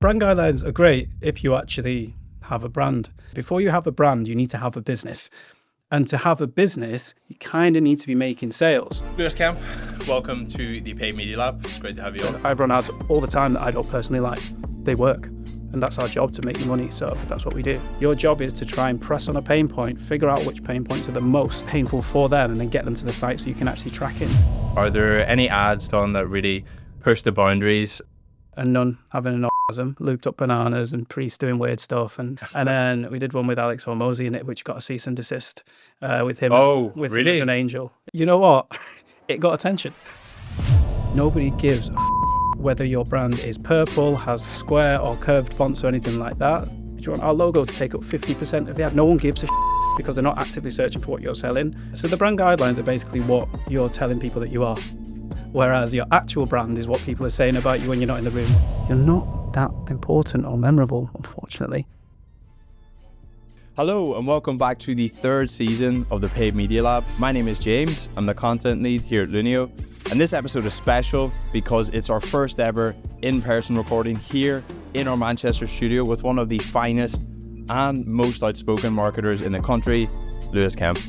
Brand guidelines are great if you actually have a brand. Before you have a brand, you need to have a business. And to have a business, you kind of need to be making sales. Lewis Kemp, welcome to the Paid Media Lab. It's great to have you on. I run ads all the time that I don't personally like. They work. And that's our job, to make you money. So that's what we do. Your job is to try and press on a pain point, figure out which pain points are the most painful for them, and then get them to the site so you can actually track it. Are there any ads done that really push the boundaries? And none having an orgasm, looped up bananas and priests doing weird stuff. And then we did one with Alex Hormozy in it, which got a cease and desist with him, really? Him as an angel. You know what? It got attention. Nobody gives a whether your brand is purple, has square or curved fonts or anything like that. Do you want our logo to take up 50% of the ad? No one gives a because they're not actively searching for what you're selling. So the brand guidelines are basically what you're telling people that you are. Whereas your actual brand is what people are saying about you when you're not in the room. You're not that important or memorable, unfortunately. Hello and welcome back to the third season of the Paid Media Lab. My name is James. I'm the content lead here at Lunio. And this episode is special because it's our first ever in-person recording here in our Manchester studio with one of the finest and most outspoken marketers in the country, Lewis Kemp.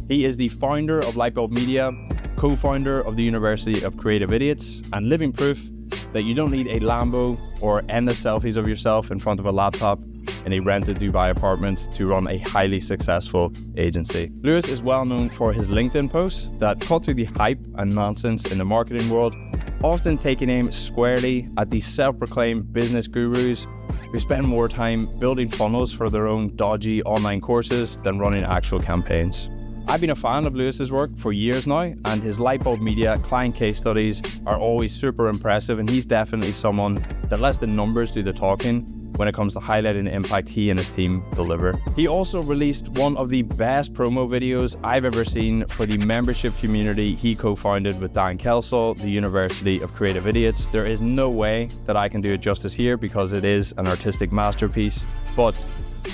He is the founder of Lightbulb Media, co-founder of the University of Creative Idiots, and living proof that you don't need a Lambo or endless selfies of yourself in front of a laptop in a rented Dubai apartment to run a highly successful agency. Lewis is well known for his LinkedIn posts that cut through the hype and nonsense in the marketing world, often taking aim squarely at the self-proclaimed business gurus who spend more time building funnels for their own dodgy online courses than running actual campaigns. I've been a fan of Lewis's work for years now, and his Lightbulb Media client case studies are always super impressive, and he's definitely someone that lets the numbers do the talking when it comes to highlighting the impact he and his team deliver. He also released one of the best promo videos I've ever seen for the membership community he co-founded with Dan Kelsall, the University of Creative Idiots. There is no way that I can do it justice here because it is an artistic masterpiece, but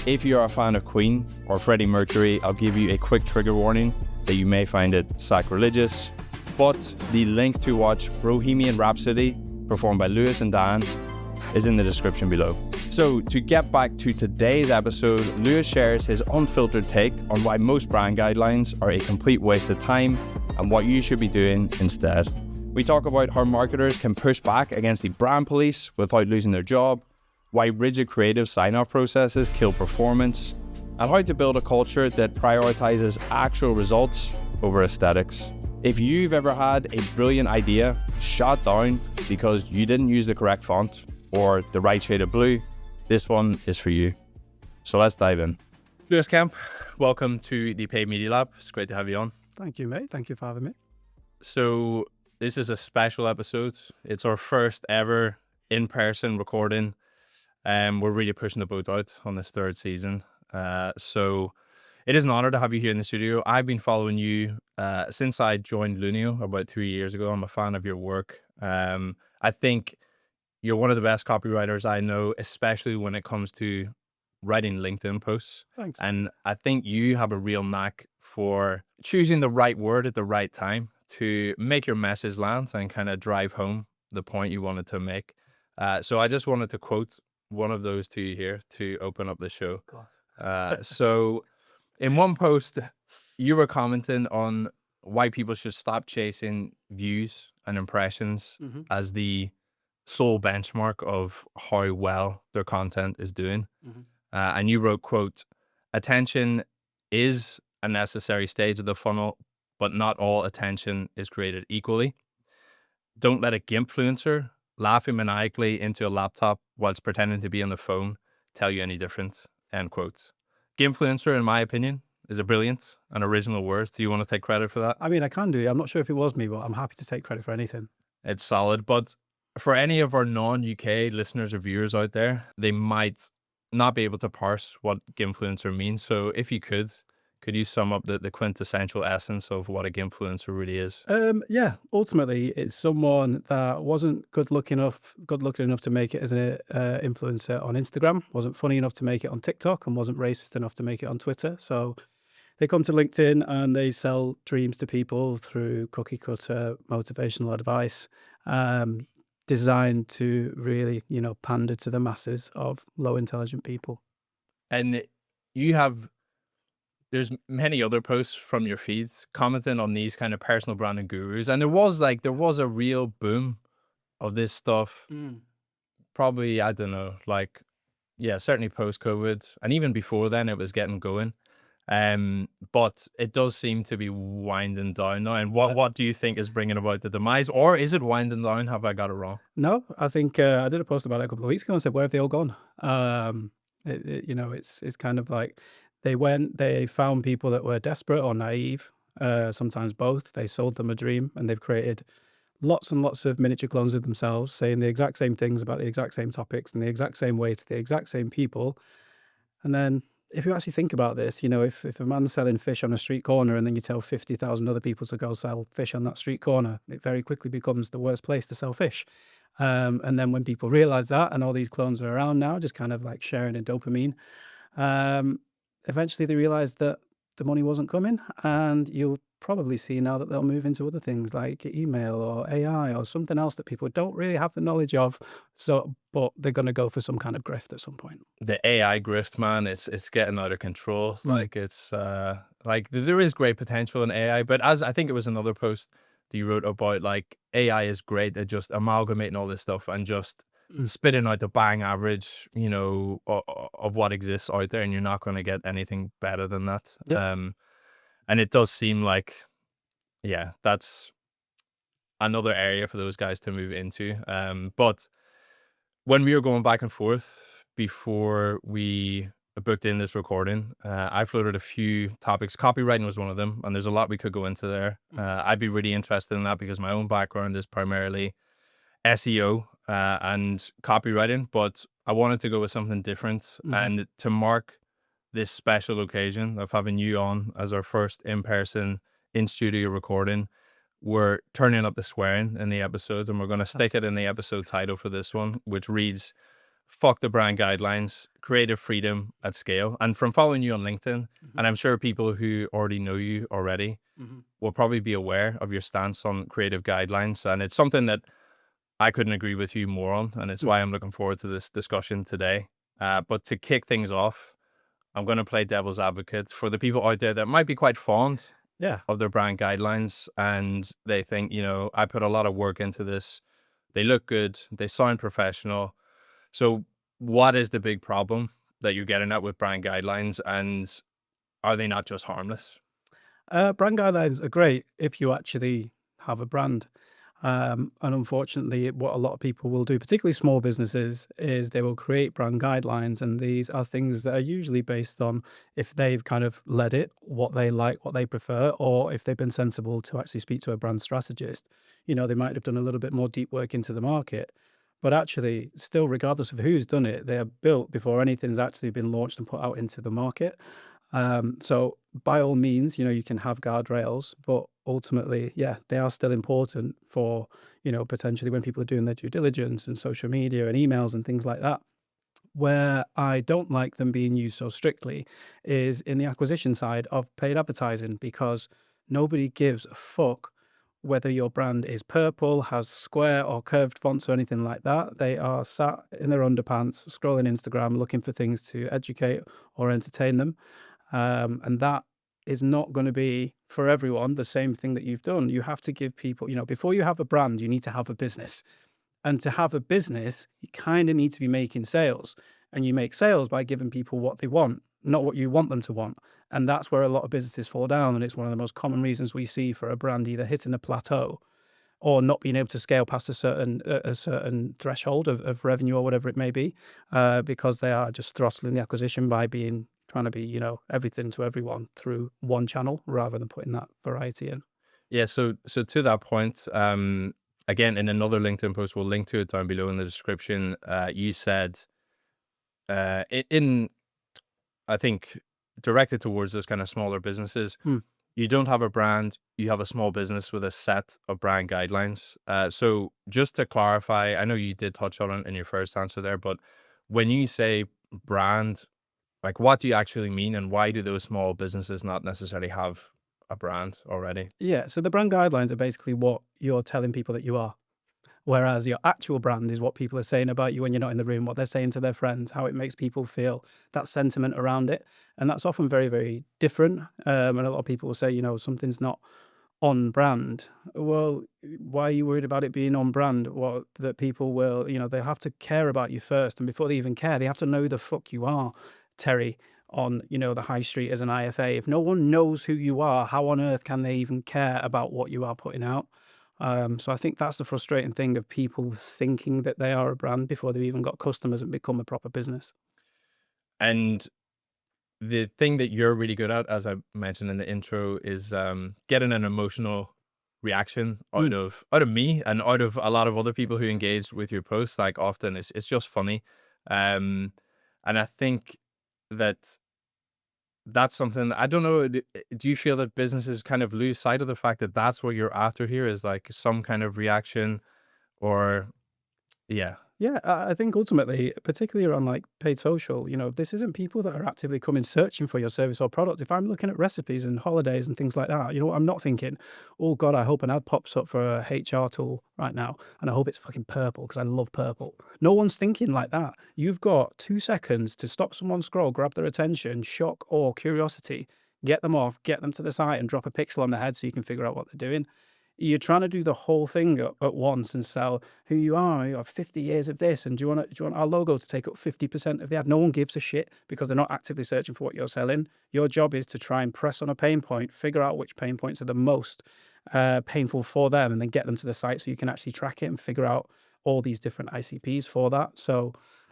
if you're a fan of Queen or Freddie Mercury, I'll give you a quick trigger warning that you may find it sacrilegious, but the link to watch Bohemian Rhapsody performed by Lewis and Dan is in the description below. So to get back to today's episode, Lewis shares his unfiltered take on why most brand guidelines are a complete waste of time and what you should be doing instead. We talk about how marketers can push back against the brand police without losing their job, why rigid creative sign-off processes kill performance, and how to build a culture that prioritizes actual results over aesthetics. If you've ever had a brilliant idea shot down because you didn't use the correct font or the right shade of blue, this one is for you. So let's dive in. Lewis Kemp, welcome to the Paid Media Lab. It's great to have you on. Thank you, mate. Thank you for having me. So this is a special episode. It's our first ever in-person recording. We're really pushing the boat out on this third season. So it is an honor to have you here in the studio. I've been following you since I joined Lunio about 3 years ago. I'm a fan of your work. I think you're one of the best copywriters I know, especially when it comes to writing LinkedIn posts. Thanks. And I think you have a real knack for choosing the right word at the right time to make your message land and kind of drive home the point you wanted to make. So I just wanted to quote one of those to you here to open up the show. So in one post, you were commenting on why people should stop chasing views and impressions as the sole benchmark of how well their content is doing. And you wrote, quote, "Attention is a necessary stage of the funnel, but not all attention is created equally. Don't let a gimpfluencer laughing maniacally into a laptop whilst pretending to be on the phone tell you any different," end quote. Gimpfluencer, in my opinion, is a brilliant and original word. Do you want to take credit for that? I mean, I can do. I'm not sure if it was me, but I'm happy to take credit for anything. It's solid. But for any of our non-UK listeners or viewers out there, they might not be able to parse what gimpfluencer means. So if you could you sum up the quintessential essence of what a gimpfluencer really is? Yeah, ultimately, it's someone that wasn't good looking enough to make it as an influencer on Instagram, wasn't funny enough to make it on TikTok, and wasn't racist enough to make it on Twitter. So they come to LinkedIn and they sell dreams to people through cookie cutter motivational advice. designed to really, pander to the masses of low intelligent people. And you have, there's many other posts from your feeds commenting on these kind of personal branding gurus. And there was a real boom of this stuff. Probably, I don't know, like, yeah, certainly post COVID. And even before then, it was getting going. But it does seem to be winding down now. And what do you think is bringing about the demise, or is it winding down? Have I got it wrong? No, I think I did a post about it a couple of weeks ago and said, where have they all gone? It's kind of like they found people that were desperate or naive, sometimes both. They sold them a dream, and they've created lots and lots of miniature clones of themselves, saying the exact same things about the exact same topics in the exact same way to the exact same people. And then if you actually think about this, if a man's selling fish on a street corner and then you tell 50,000 other people to go sell fish on that street corner, it very quickly becomes the worst place to sell fish. And then when people realize that, and all these clones are around now, just kind of like sharing a dopamine, eventually they realize that the money wasn't coming. And you'll probably see now that they'll move into other things like email or AI or something else that people don't really have the knowledge of. But they're going to go for some kind of grift at some point. The AI grift, man, it's getting out of control. Like, it's like there is great potential in AI, but as I think it was another post that you wrote about, like, AI is great at just amalgamating all this stuff and just spitting out the bang average, of what exists out there, and you're not going to get anything better than that. Yep. And it does seem like, yeah, that's another area for those guys to move into. But when we were going back and forth before we booked in this recording, I floated a few topics. Copywriting was one of them, and there's a lot we could go into there. I'd be really interested in that because my own background is primarily SEO and copywriting, but I wanted to go with something different. And to mark this special occasion of having you on as our first in-person in-studio recording, we're turning up the swearing in the episode, and we're going to stick it in the episode title for this one, which reads, "Fuck the brand guidelines, creative freedom at scale." And from following you on LinkedIn, and I'm sure people who already know you already will probably be aware of your stance on creative guidelines. And it's something that I couldn't agree with you more on, and it's why I'm looking forward to this discussion today. But to kick things off, I'm going to play devil's advocate for the people out there that might be quite fond of their brand guidelines, and they think, I put a lot of work into this. They look good. They sound professional. So what is the big problem that you're getting at with brand guidelines, and are they not just harmless? Brand guidelines are great if you actually have a brand. And unfortunately, what a lot of people will do, particularly small businesses, is they will create brand guidelines. And these are things that are usually based on if they've kind of led it, what they like, what they prefer, or if they've been sensible to actually speak to a brand strategist. They might have done a little bit more deep work into the market. But actually, still, regardless of who's done it, they are built before anything's actually been launched and put out into the market. So by all means, you can have guardrails, but ultimately, they are still important for, potentially when people are doing their due diligence and social media and emails and things like that. Where I don't like them being used so strictly is in the acquisition side of paid advertising, because nobody gives a fuck whether your brand is purple, has square or curved fonts or anything like that. They are sat in their underpants, scrolling Instagram, looking for things to educate or entertain them. And that is not going to be for everyone the same thing that you've done. You have to give people, before you have a brand, you need to have a business. And to have a business, you kind of need to be making sales. And you make sales by giving people what they want, not what you want them to want. And that's where a lot of businesses fall down. And it's one of the most common reasons we see for a brand either hitting a plateau or not being able to scale past a certain threshold of revenue or whatever it may be, because they are just throttling the acquisition by trying to be, everything to everyone through one channel rather than putting that variety in. Yeah, so to that point, again, in another LinkedIn post, we'll link to it down below in the description. You said, I think, directed towards those kind of smaller businesses, you don't have a brand, you have a small business with a set of brand guidelines. So just to clarify, I know you did touch on it in your first answer there, but when you say brand, like, what do you actually mean, and why do those small businesses not necessarily have a brand already? Yeah, so the brand guidelines are basically what you're telling people that you are. Whereas your actual brand is what people are saying about you when you're not in the room, what they're saying to their friends, how it makes people feel, that sentiment around it. And that's often very, very different. And a lot of people will say, something's not on brand. Well, why are you worried about it being on brand? Well, that people will, they have to care about you first. And before they even care, they have to know who the fuck you are, Terry, on, the high street as an IFA. If no one knows who you are, how on earth can they even care about what you are putting out? So I think that's the frustrating thing of people thinking that they are a brand before they've even got customers and become a proper business. And the thing that you're really good at, as I mentioned in the intro, is getting an emotional reaction out of me and out of a lot of other people who engage with your posts. Like, often it's just funny. And I think that that's something, I don't know, do you feel that businesses kind of lose sight of the fact that that's what you're after here, is like some kind of reaction? Or yeah. Yeah, I think ultimately, particularly around like paid social, this isn't people that are actively coming searching for your service or product. If I'm looking at recipes and holidays and things like that, I'm not thinking, oh God, I hope an ad pops up for a HR tool right now. And I hope it's fucking purple because I love purple. No one's thinking like that. You've got 2 seconds to stop someone scroll, grab their attention, shock or curiosity, get them off, get them to the site and drop a pixel on their head so you can figure out what they're doing. You're trying to do the whole thing at once and sell who you are. You have 50 years of this, and do you want our logo to take up 50% of the ad? No one gives a shit because they're not actively searching for what you're selling. Your job is to try and press on a pain point, figure out which pain points are the most painful for them, and then get them to the site so you can actually track it and figure out all these different ICPs for that. So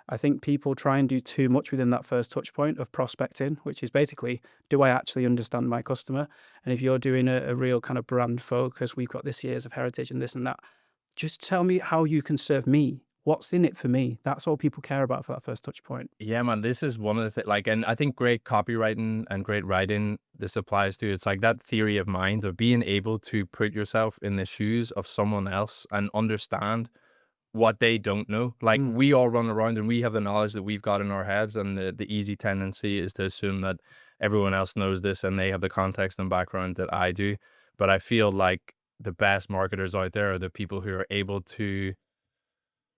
I think people try and do too much within that first touch point of prospecting, which is basically, do I actually understand my customer? And if you're doing a real kind of brand focus, we've got this years of heritage and this and that, just tell me how you can serve me. What's in it for me? That's all people care about for that first touch point. Yeah, man, this is one of the things, like, and I think great copywriting and great writing, this applies to. It's like that theory of mind, of being able to put yourself in the shoes of someone else and understand what they don't know. Like, we all run around and we have the knowledge that we've got in our heads, and the easy tendency is to assume that everyone else knows this and they have the context and background that I do. But I feel like the best marketers out there are the people who are able to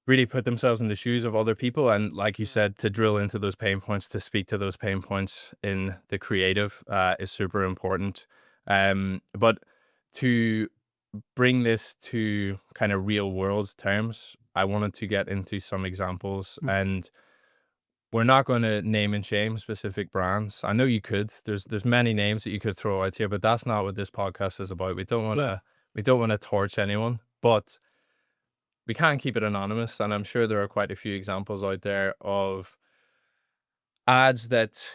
really put themselves in the shoes of other people, and, like you said, to drill into those pain points, to speak to those pain points in the creative is super important. But to bring this to kind of real world terms, I wanted to get into some examples, and we're not going to name and shame specific brands. I know you could. There's many names that you could throw out here, but that's not what this podcast is about. We don't want to torch anyone, but we can keep it anonymous, and I'm sure there are quite a few examples out there of ads that,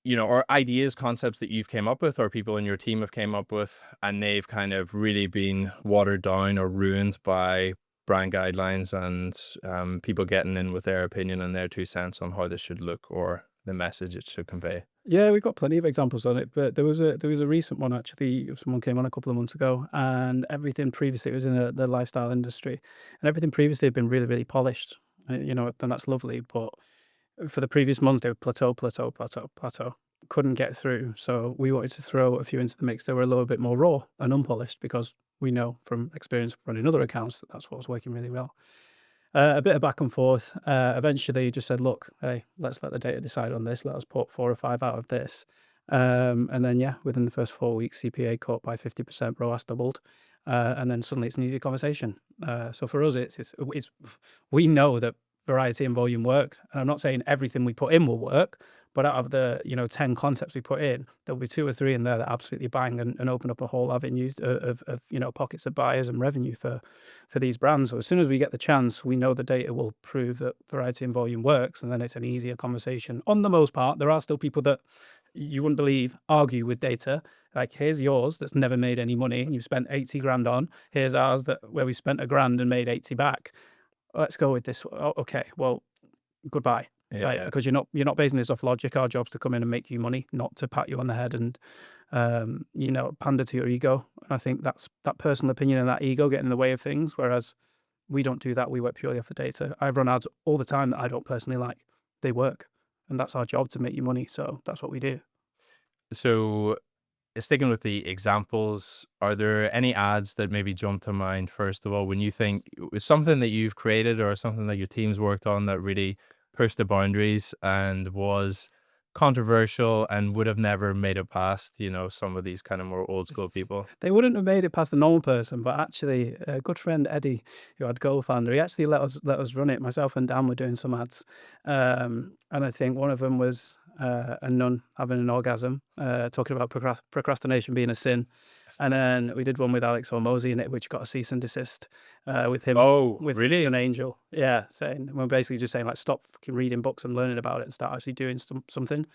or ideas, concepts that you've came up with or people in your team have came up with, and they've kind of really been watered down or ruined by brand guidelines and people getting in with their opinion and their 2 cents on how this should look or the message it should convey. Yeah, we've got plenty of examples on it, but there was a recent one actually. Someone came on a couple of months ago, and everything previously, it was in the lifestyle industry, and everything previously had been really, really polished. And that's lovely, but for the previous months they were plateau. Couldn't get through, so we wanted to throw a few into the mix that were a little bit more raw and unpolished, because we know from experience running other accounts that that's what was working really well. A bit of back and forth. Eventually, you just said, "Look, hey, let's let the data decide on this. Let us put 4 or 5 out of this." And then, yeah, within the first 4 weeks, CPA cut by 50%, ROAS doubled, and then suddenly it's an easy conversation. So for us, it's we know that variety and volume work. And I'm not saying everything we put in will work, but out of the 10 concepts we put in, there'll be 2 or 3 in there that absolutely bang and open up a whole avenue of pockets of buyers and revenue for these brands. So as soon as we get the chance, we know the data will prove that variety and volume works, and then it's an easier conversation. On the most part, there are still people that you wouldn't believe argue with data. Like, here's yours that's never made any money and you've spent 80 grand on. Here's ours where we spent $1,000 and made 80 back. Let's go with this. Oh, okay, well, goodbye. Yeah, right? yeah. Because you're not basing this off logic. Our job's to come in and make you money, not to pat you on the head and pander to your ego. And I think that's that personal opinion and that ego get in the way of things. Whereas we don't do that. We work purely off the data. I run ads all the time that I don't personally like. They work, and that's our job, to make you money. So that's what we do. So sticking with the examples, are there any ads that maybe jump to mind first of all when you think it was something that you've created or something that your team's worked on that really pushed the boundaries and was controversial and would have never made it past, some of these kind of more old school people? They wouldn't have made it past the normal person, but actually, a good friend Eddie, who had GoFounder, he actually let us run it. Myself and Dan were doing some ads, and I think one of them was a nun having an orgasm, talking about procrastination being a sin. And then we did one with Alex Hormozy in it, which got a cease and desist with him. Oh, with really? an angel. Yeah, saying we're basically just saying like stop fucking reading books and learning about it and start actually doing something.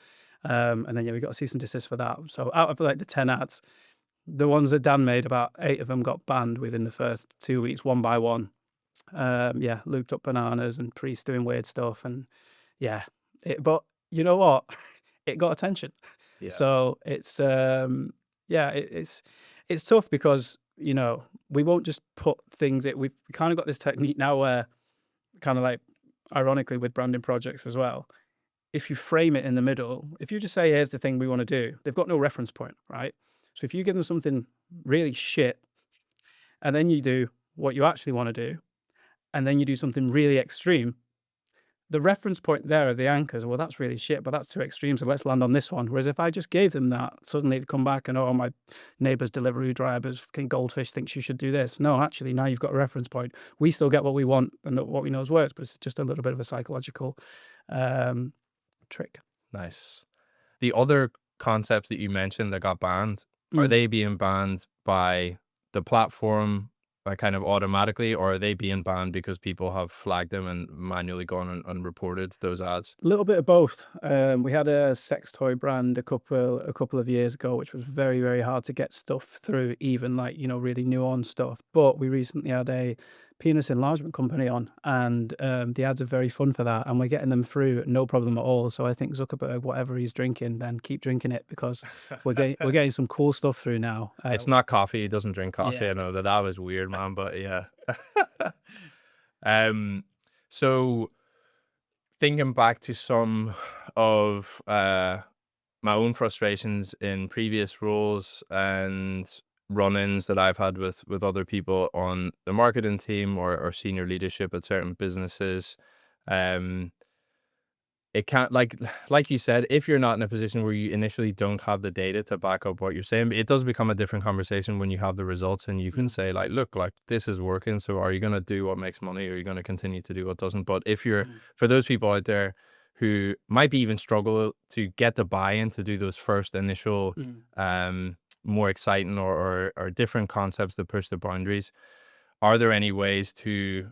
And then we got a cease and desist for that. So out of like the 10 ads, the ones that Dan made, about 8 of them got banned within the first 2 weeks, one by one. Looped up bananas and priests doing weird stuff, and but you know what? It got attention. Yeah. So it's it's tough because we won't just put things. We've kind of got this technique now where, kind of like ironically with branding projects as well, if you frame it in the middle, if you just say here's the thing we want to do, they've got no reference point, right? So if you give them something really shit, and then you do what you actually want to do, and then you do something really extreme, the reference point there are the anchors. Well, that's really shit, but that's too extreme, so let's land on this one. Whereas if I just gave them that, suddenly they'd come back and, oh, my neighbour's delivery driver's fucking goldfish thinks you should do this. No, actually, now you've got a reference point. We still get what we want and what we know works, but it's just a little bit of a psychological trick. Nice. The other concepts that you mentioned that got banned, are they being banned by the platform, like kind of automatically, or are they being banned because people have flagged them and manually gone and reported those ads? A little bit of both. We had a sex toy brand a couple of years ago, which was very, very hard to get stuff through, even like really nuanced stuff. But we recently had a penis enlargement company on, and the ads are very fun for that, and we're getting them through no problem at all. So I think Zuckerberg, whatever he's drinking, then keep drinking it, because we're getting some cool stuff through now. It's not coffee. He doesn't drink coffee. Yeah. I know that was weird, man, but yeah. So thinking back to some of my own frustrations in previous roles and run-ins that I've had with other people on the marketing team or senior leadership at certain businesses, it can't, like you said, if you're not in a position where you initially don't have the data to back up what you're saying, it does become a different conversation when you have the results and you can say like, look, like this is working. So are you going to do what makes money, or are you going to continue to do what doesn't? But if you're, for those people out there who might be even struggle to get the buy-in to do those first initial, more exciting or different concepts that push the boundaries, are there any ways to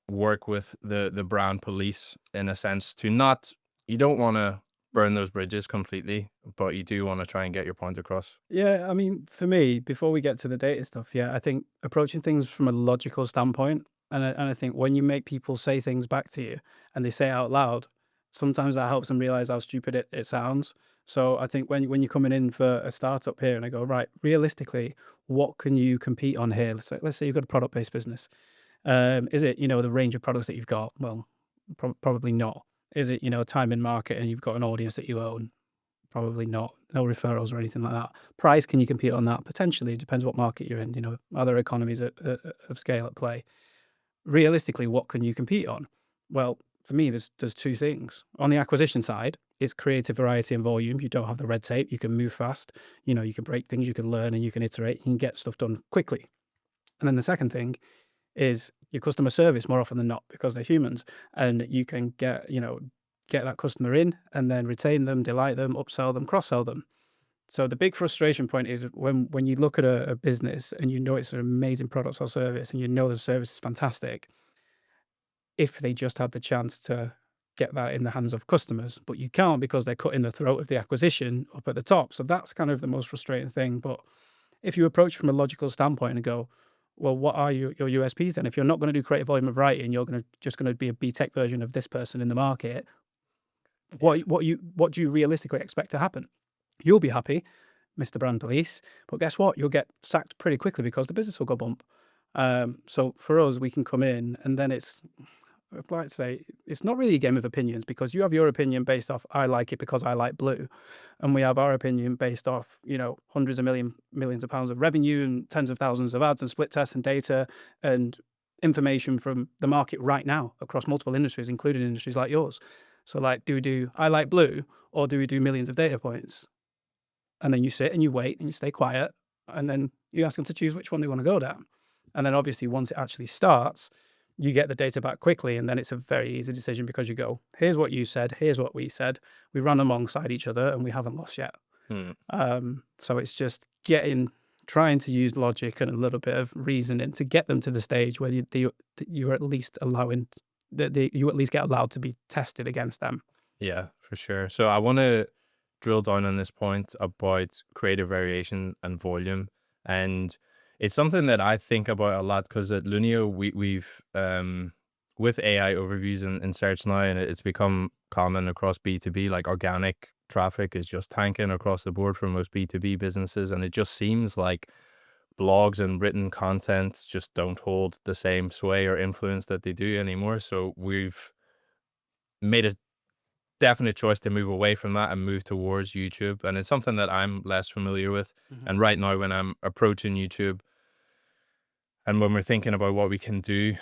work with the brand police in a sense to not, you don't want to burn those bridges completely, but you do want to try and get your point across? Yeah, I mean, for me, before we get to the data stuff, I think approaching things from a logical standpoint, and I think when you make people say things back to you and they say it out loud, sometimes that helps them realize how stupid it sounds. So I think when you're coming in for a startup here, and I go, right, realistically, what can you compete on here? Let's say you've got a product-based business. Is it, the range of products that you've got? Well, probably not. Is it, time in market and you've got an audience that you own? Probably not. No referrals or anything like that. Price, can you compete on that? Potentially. It depends what market you're in. Other economies of scale at play. Realistically, what can you compete on? Well, for me, there's two things. On the acquisition side, it's creative variety and volume. You don't have the red tape. You can move fast. You can break things. You can learn and you can iterate. You can get stuff done quickly. And then the second thing is your customer service, more often than not, because they're humans, and you can get that customer in and then retain them, delight them, upsell them, cross-sell them. So the big frustration point is when you look at a business and it's an amazing product or service and the service is fantastic, if they just had the chance to get that in the hands of customers, but you can't because they're cutting the throat of the acquisition up at the top. So that's kind of the most frustrating thing. But if you approach from a logical standpoint and go, well, what are your USPs then? If you're not going to do creative volume of writing, you're just going to be a B-Tech version of this person in the market, what do you realistically expect to happen? You'll be happy, Mr. Brand Police, but guess what? You'll get sacked pretty quickly because the business will go bump. So for us, we can come in and then it's I'd like to say it's not really a game of opinions, because you have your opinion based off I like it because I like blue, and we have our opinion based off hundreds of millions of pounds of revenue and tens of thousands of ads and split tests and data and information from the market right now across multiple industries, including industries like yours. So like, do we do I like blue, or do we do millions of data points? And then you sit and you wait and you stay quiet, and then you ask them to choose which one they want to go down. And then obviously once it actually starts, you get the data back quickly, and then it's a very easy decision, because you go, here's what you said, here's what we said, we run alongside each other and we haven't lost yet. So it's just trying to use logic and a little bit of reasoning to get them to the stage where you're at least allowing you at least get allowed to be tested against them. Yeah, for sure. So I want to drill down on this point about creative variation and volume. And it's something that I think about a lot, because at Lunio, we've with AI overviews in search now, and it's become common across B2B, like organic traffic is just tanking across the board for most B2B businesses. And it just seems like blogs and written content just don't hold the same sway or influence that they do anymore. So we've made a definite choice to move away from that and move towards YouTube. And it's something that I'm less familiar with. And right now, when I'm approaching YouTube and when we're thinking about what we can do,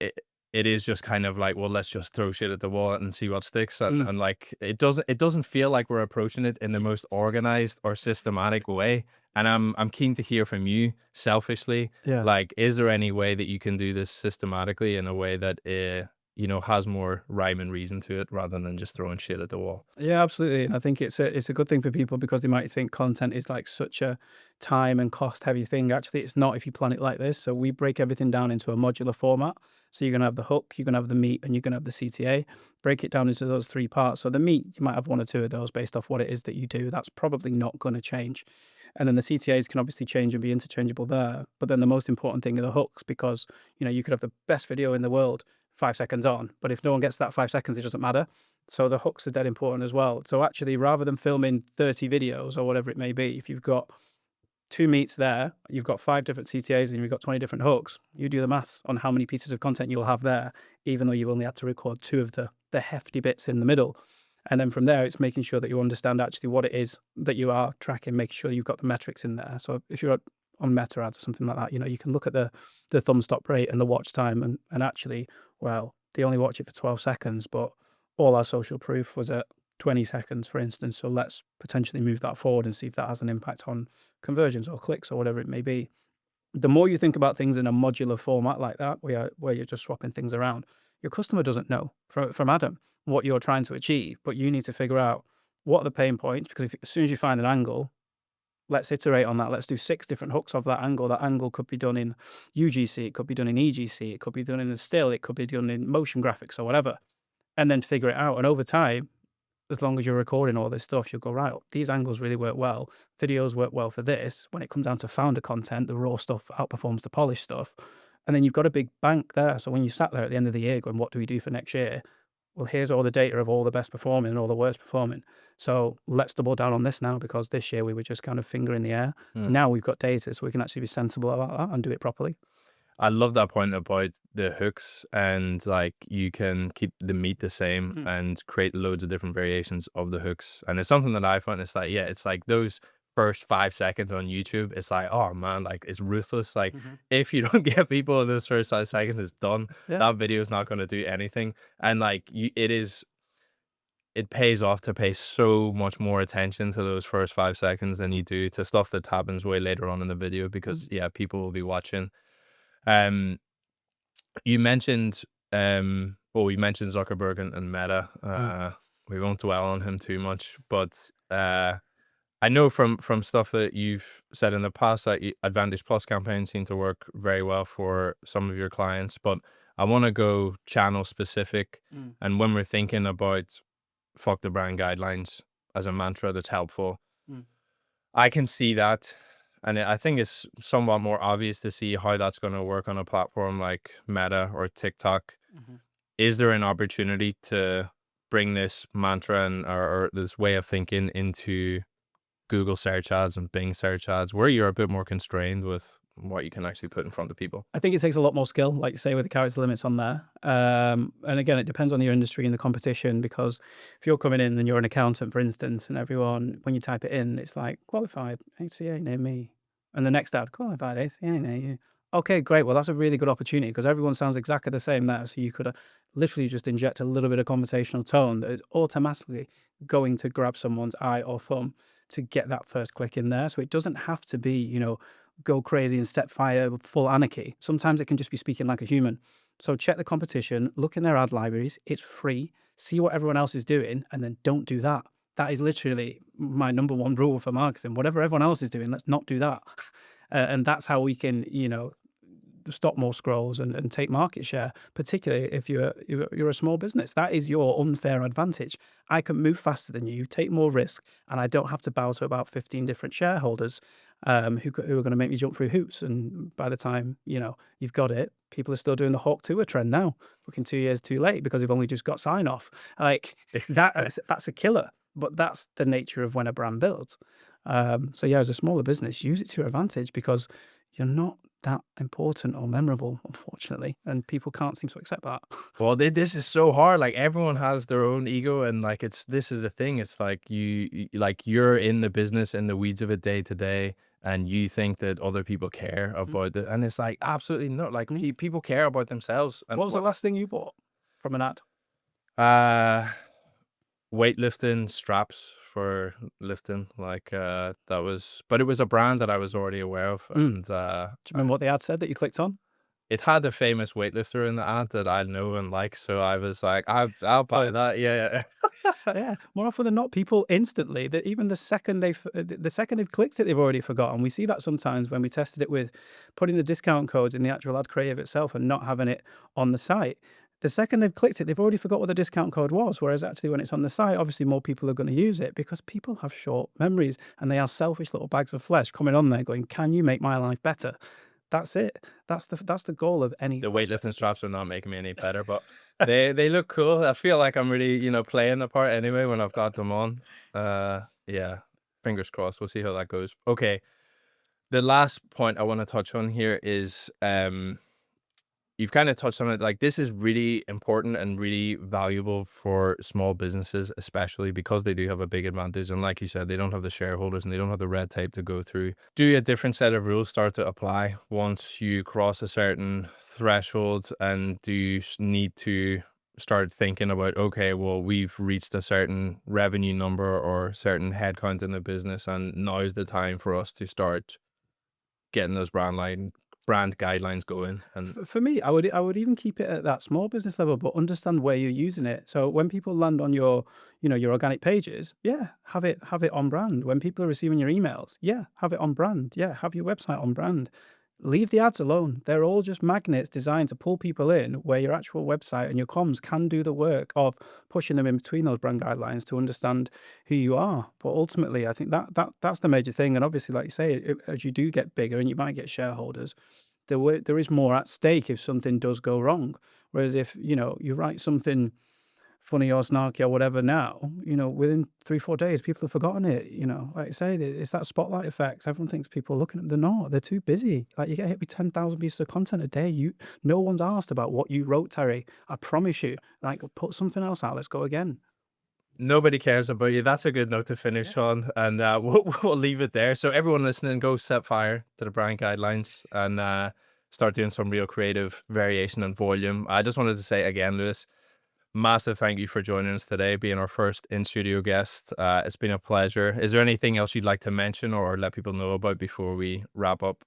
it is just kind of like, well, let's just throw shit at the wall and see what sticks. And like, it doesn't feel like we're approaching it in the most organized or systematic way. And I'm keen to hear from you selfishly. Yeah. Like, is there any way that you can do this systematically in a way that has more rhyme and reason to it, rather than just throwing shit at the wall? Yeah, absolutely. And I think it's a good thing for people, because they might think content is like such a time and cost heavy thing. Actually, it's not if you plan it like this. So we break everything down into a modular format. So you're going to have the hook, you're going to have the meat, and you're going to have the CTA. Break it down into those three parts. So the meat, you might have one or two of those based off what it is that you do. That's probably not going to change. And then the CTAs can obviously change and be interchangeable there. But then the most important thing are the hooks, because you could have the best video in the world 5 seconds on, but if no one gets that 5 seconds, it doesn't matter. So the hooks are dead important as well. So actually, rather than filming 30 videos or whatever it may be, if you've got 2 meets there, you've got 5 different CTAs, and you've got 20 different hooks, you do the maths on how many pieces of content you'll have there, even though you've only had to record 2 of the hefty bits in the middle. And then from there, it's making sure that you understand actually what it is that you are tracking, making sure you've got the metrics in there. So if you're on Meta ads or something like that, you can look at the thumb stop rate and the watch time, and actually, well, they only watch it for 12 seconds, but all our social proof was at 20 seconds, for instance. So let's potentially move that forward and see if that has an impact on conversions or clicks or whatever it may be. The more you think about things in a modular format like that, where you're just swapping things around, your customer doesn't know from Adam what you're trying to achieve, but you need to figure out what are the pain points, because as soon as you find an angle, let's iterate on that. Let's do 6 different hooks of that angle. That angle could be done in UGC, it could be done in EGC, it could be done in a still, it could be done in motion graphics or whatever, and then figure it out. And over time, as long as you're recording all this stuff, you'll go, right, these angles really work well. Videos work well for this. When it comes down to founder content, the raw stuff outperforms the polished stuff. And then you've got a big bank there. So when you sat there at the end of the year going, what do we do for next year? Well, here's all the data of all the best performing and all the worst performing. So let's double down on this now, because this year we were just kind of finger in the air. Now we've got data, so we can actually be sensible about that and do it properly. I love that point about the hooks, and like, you can keep the meat the same and create loads of different variations of the hooks. And it's something that I find, it's like, yeah, it's like those first 5 seconds on YouTube, it's like, oh man, like, it's ruthless. Like, if you don't get people in those first 5 seconds, it's done. Yeah. That video is not going to do anything. And like, it pays off to pay so much more attention to those first 5 seconds than you do to stuff that happens way later on in the video, because yeah, people will be watching. You mentioned Zuckerberg and Meta. We won't dwell on him too much, but I know from stuff that you've said in the past that Advantage Plus campaigns seem to work very well for some of your clients, but I want to go channel specific. And when we're thinking about fuck the brand guidelines as a mantra that's helpful, I can see that. And I think it's somewhat more obvious to see how that's going to work on a platform like Meta or TikTok. Is there an opportunity to bring this mantra or this way of thinking into Google search ads and Bing search ads, where you're a bit more constrained with what you can actually put in front of people? I think it takes a lot more skill, like you say, with the character limits on there. And again, it depends on your industry and the competition, because if you're coming in and you're an accountant, for instance, and everyone, when you type it in, it's like qualified HCA near me. And the next ad, qualified HCA near you. Okay, great. Well, that's a really good opportunity because everyone sounds exactly the same there. So you could literally just inject a little bit of conversational tone that is automatically going to grab someone's eye or thumb to get that first click in there. So it doesn't have to be, go crazy and step fire, full anarchy. Sometimes it can just be speaking like a human. So check the competition, look in their ad libraries. It's free. See what everyone else is doing, and then don't do that. That is literally my number one rule for marketing. Whatever everyone else is doing, let's not do that. And that's how we can, stop more scrolls and take market share, particularly if you're a small business. That is your unfair advantage. I can move faster than you, take more risk, and I don't have to bow to about 15 different shareholders who are going to make me jump through hoops. And by the time you've got it, people are still doing the Hawk Tour trend now, looking 2 years too late because they've only just got sign off. Like that's a killer. But that's the nature of when a brand builds. So yeah, as a smaller business, use it to your advantage because you're not that important or memorable, unfortunately, and people can't seem to accept that. Well, this is so hard. Like everyone has their own ego, and like this is the thing. It's like you're in the business, in the weeds of it day to day, and you think that other people care about it, and it's like absolutely not. Like people care about themselves. And What was the last thing you bought from an ad? Weightlifting straps for lifting, like that was, but it was a brand that I was already aware of, and Do you remember what the ad said that you clicked on? it had a famous weightlifter in the ad that I know and like, so I was like, I'll buy that. Yeah. Yeah, more often than not, people instantly, that even the second they've clicked it, they've already forgotten. We see that sometimes when we tested it with putting the discount codes in the actual ad creative itself and not having it on the site. The second they've clicked it, they've already forgot what the discount code was. Whereas actually when it's on the site, obviously more people are going to use it because people have short memories and they are selfish little bags of flesh coming on there going, can you make my life better? That's it. That's the goal of any. The weightlifting straps are not making me any better, but they look cool. I feel like I'm really, playing the part anyway when I've got them on. Yeah, fingers crossed. We'll see how that goes. Okay. The last point I want to touch on here is you've kind of touched on it. Like this is really important and really valuable for small businesses, especially because they do have a big advantage. And like you said, they don't have the shareholders and they don't have the red tape to go through. Do a different set of rules start to apply once you cross a certain threshold? And do you need to start thinking about, okay, well, we've reached a certain revenue number or certain headcount in the business, and now is the time for us to start getting those brand guidelines going? And for me, I would even keep it at that small business level, but understand where you're using it. So when people land on your organic pages, yeah, have it on brand. When people are receiving your emails, yeah, have it on brand. Yeah, have your website on brand. Leave the ads alone. They're all just magnets designed to pull people in, where your actual website and your comms can do the work of pushing them in between those brand guidelines to understand who you are. But ultimately, I think that's the major thing. And obviously, like you say, as you do get bigger and you might get shareholders, there is more at stake if something does go wrong. Whereas if you write something funny or snarky or whatever now, within 3-4 days, people have forgotten it. Like I say, it's that spotlight effect. Everyone thinks people are looking at them. They're not. They're too busy. Like you get hit with 10,000 pieces of content a day. No one's asked about what you wrote, Terry. I promise you. Like, put something else out. Let's go again. nobody cares about you. That's a good note to finish on, and we'll leave it there. So everyone listening, go set fire to the brand guidelines and start doing some real creative variation and volume. I just wanted to say again, Lewis, massive thank you for joining us today, being our first in-studio guest. It's been a pleasure. Is there anything else you'd like to mention or let people know about before we wrap up?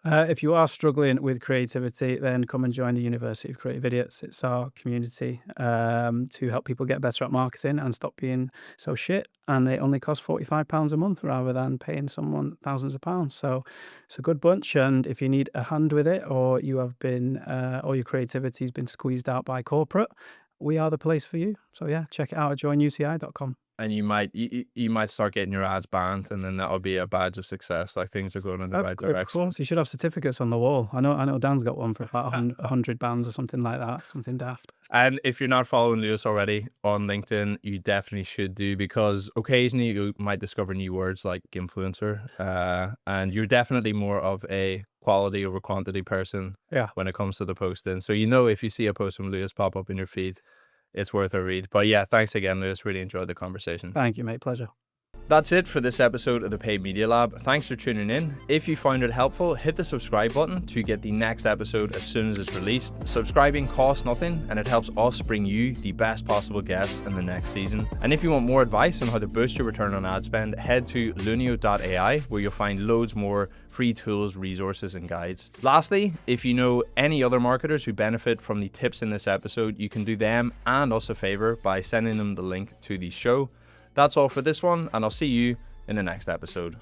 If you are struggling with creativity, then come and join the University of Creative Idiots. It's our community to help people get better at marketing and stop being so shit. And it only costs £45 a month rather than paying someone thousands of pounds. So it's a good bunch. And if you need a hand with it, or you have been, or your creativity has been squeezed out by corporate, we are the place for you. So yeah, check it out at joinuci.com. And you might start getting your ads banned, and then that'll be a badge of success. Like things are going in the right direction. Of course, you should have certificates on the wall. I know Dan's got one for about 100 bans or something like that, something daft. And if you're not following Lewis already on LinkedIn, you definitely should do, because occasionally you might discover new words like gimpfluencer, and you're definitely more of a quality over quantity person Yeah. when it comes to the posting. So if you see a post from Lewis pop up in your feed, it's worth a read. But yeah, thanks again, Lewis. Really enjoyed the conversation. Thank you, mate. Pleasure. That's it for this episode of the Paid Media Lab. Thanks for tuning in. If you found it helpful, hit the subscribe button to get the next episode as soon as it's released. Subscribing costs nothing and it helps us bring you the best possible guests in the next season. And if you want more advice on how to boost your return on ad spend, head to lunio.ai where you'll find loads more free tools, resources, and guides. Lastly, if you know any other marketers who benefit from the tips in this episode, you can do them and us a favor by sending them the link to the show. That's all for this one, and I'll see you in the next episode.